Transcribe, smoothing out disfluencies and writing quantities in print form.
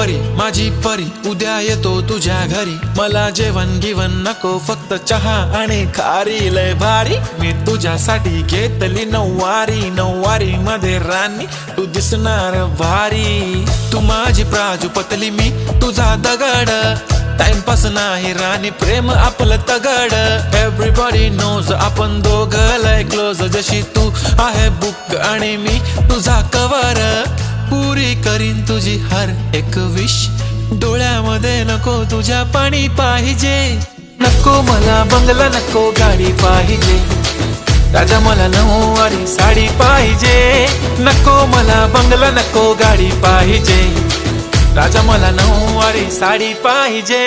परी माझी परी उद्या येतो तुझ्या घरी, मला जेवण गिवण नको फक्त चहा आणि खारी, लय भारी मी तुझ्यासाठी घेतली नऊवारी, नऊवारी मध्ये राणी तू दिसणार भारी, तू माझी प्राजूपतली मी तुझा दगड, टाइमपास नाही राणी प्रेम आपलं तगड, एव्हरीबॉडी नोज आपण दोघं लय क्लोज, जशी तू आहे बुक आणि मी तुझा कवर, पुरी करीन तुझी हर एक विश, डोळ्यामध्ये नको तुझ्या पाणी पाहिजे, नको मला बंगला नको गाडी पाहिजे, राजा मला नऊवारी साडी पाहिजे, नको मला बंगला नको गाडी पाहिजे, राजा मला नऊवारी साडी पाहिजे।